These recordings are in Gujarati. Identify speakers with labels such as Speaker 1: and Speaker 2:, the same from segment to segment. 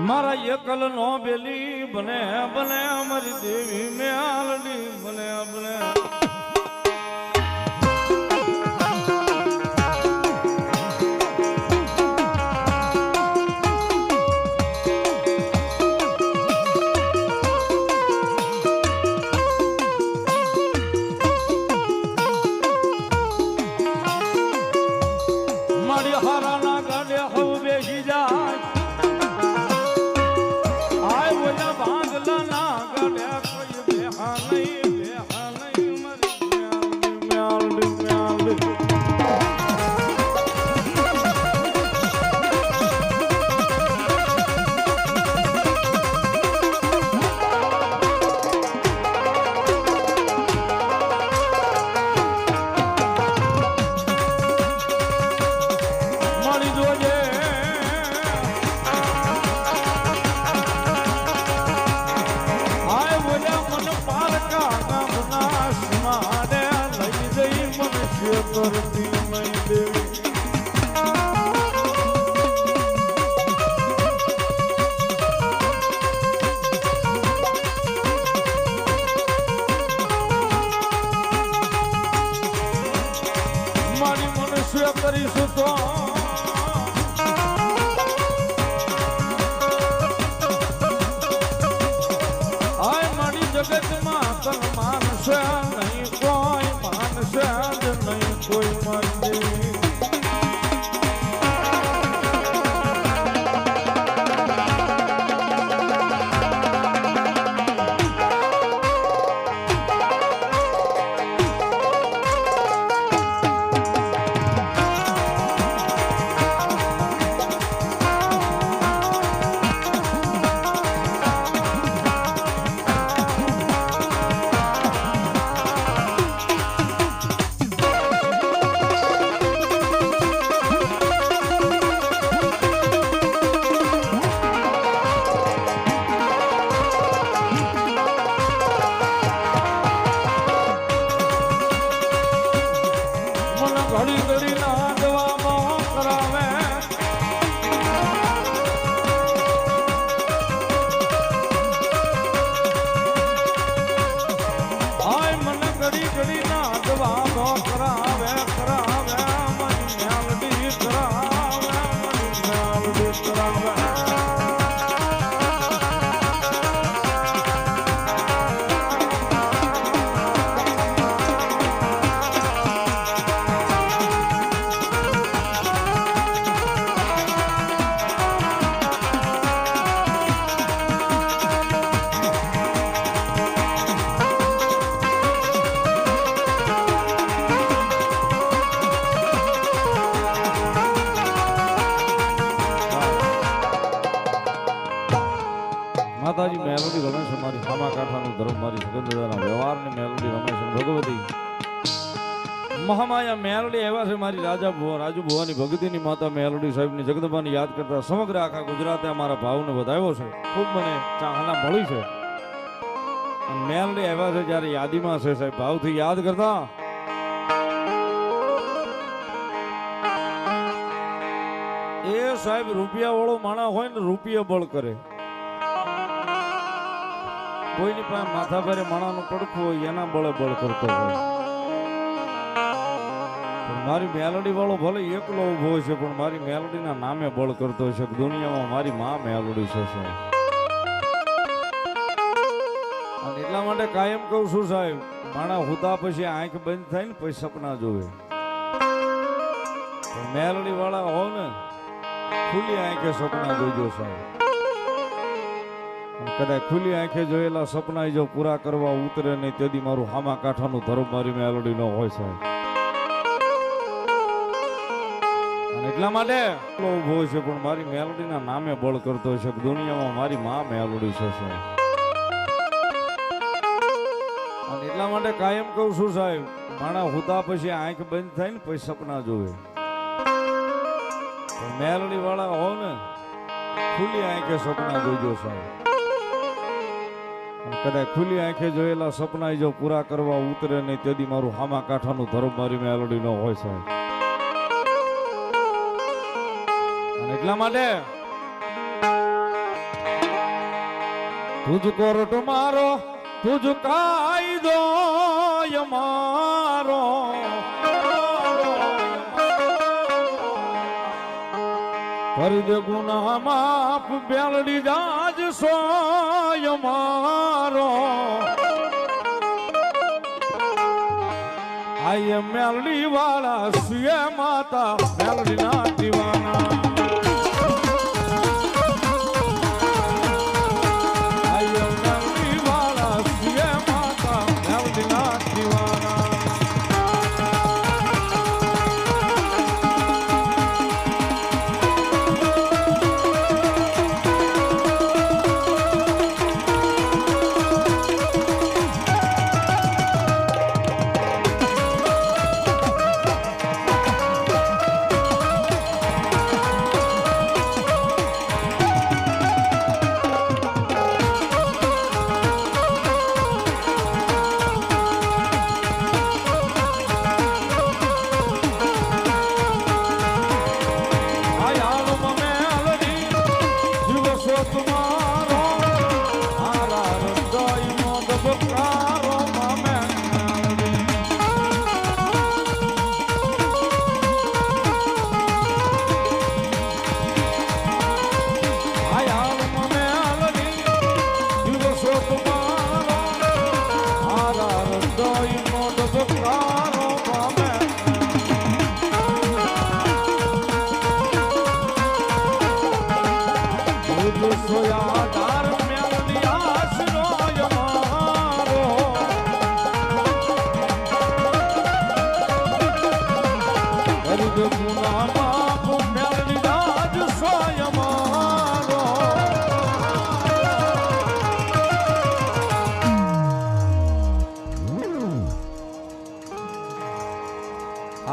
Speaker 1: મારા એકલ નો બેલી બને બને અમારી દેવી મેલડી બને બને મારી હારાના ગાડે હવ બેસી જાય કરીશું તો આય મારી જગતમાં તન માનશે નહીં કોઈ માનશે નહીં કોઈ માનશે ઘડી ઘડી ના દવામાં કરાવે આય મને ઘડી ઘડી ના દવામાં કરાવે કરાવે મારી મેલડી કરાવે મારી મેલડી કરાવે માતાજી મેલોડી રમેશ મારી ખામા કાંઠાનું ધર્મ મારી સુગંધદાના વ્યવહારની મેલોડી રમેશ ભગવતી મહામાયા મેલોડી એવા છે મારી રાજુ ભુવાની ભક્તિની માતા મેલોડી સાહેબની જગદંબાની યાદ કરતા સમગ્ર આખા ગુજરાતે અમારા ભાવને વધાવ્યો છે ખૂબ મને ચાહના મળી છે મેલોડી એવા છે જ્યારે યાદીમાં છે સાહેબ ભાવથી યાદ કરતા એ સાહેબ રૂપિયા વાળો માણસ હોય ને રૂપિયા બળ કરે કોઈની પાસે માથા ભારે માણાનું પડખું હોય એના બળે બળ કરતો હોય મારી મેલોડી વાળો ભલે એકલો ઉભો હોય છે પણ મારી મેલોડીના નામે બળ કરતો હોય છે દુનિયામાં મારી માં મેલોડી છે અને એટલા માટે કાયમ કહું છું સાહેબ માણા હુતા પછી આંખ બંધ થાય ને પછી સપના જોવે મેલોડી વાળા હો ને ખુલ્લી આંખે સપના જોજો સાહેબ કદાચ ખુલ્લી આંખે જોયેલા સપના જો પૂરા કરવા ઉતરે નહીં તેથી મારું હામા કાંઠાનું ધર્મ મારી મેલોડી નો હોય સાહેબ અને એટલા માટે ઉભો છે પણ મારી મેલોડીના નામે બળ કરતો છે દુનિયામાં મારી માં મેલોડી છે સાહેબ અને એટલા માટે કાયમ કહું છું સાહેબ માણા હુતા પછી આંખ બંધ થાય ને પછી સપના જોવે મેલોડી વાળા હો ને ખુલ્લી આંખે સપના જોજો સાહેબ કદાચ ખુલ્લી આંખે જોયેલા સપના જો પૂરા કરવા ઉતરે નહીં તેથી મારું હામા કાંઠાનું ધર્મ મારી મેલોડી નો હોય સાહેબ અને એટલા માટે તુજ કોર્ટ મારો તુજ કાયદો અમારો કરી દે ગુના માફ બેલડી જાજ સોય મારો આય મેલડી વાળા સુએ માતા મેલડી ના દીવાના આય મેલડી વાળા સુએ માતા મેલડી ના દીવાના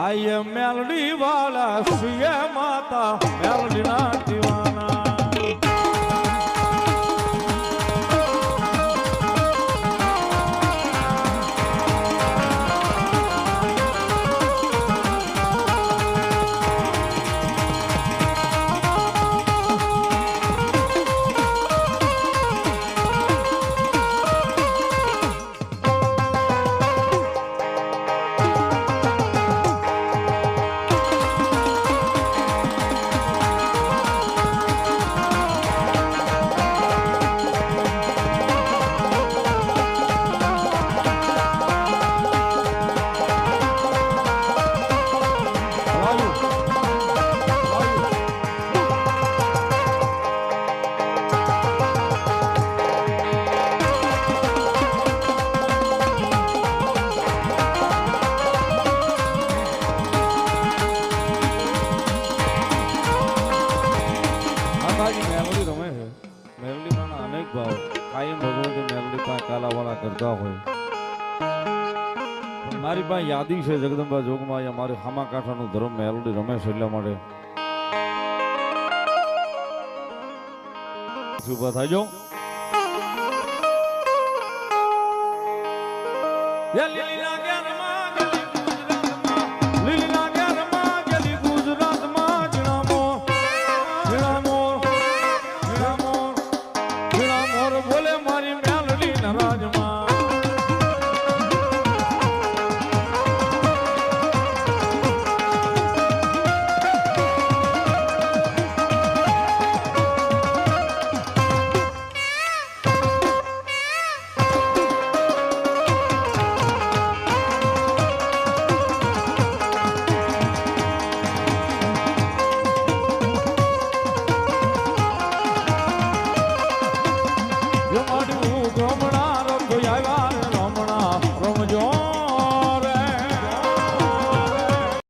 Speaker 1: આય મેલડી વાળા સુએ માતા મેલડી ના દીવાના કરતા હોય મારી પાસે યાદી છે જગદંબા જોગમાં અમારે ખામા કાંઠાનું ધર્મ મેલડી રમે છે એટલા માટે ઉભા થાય જો લીલા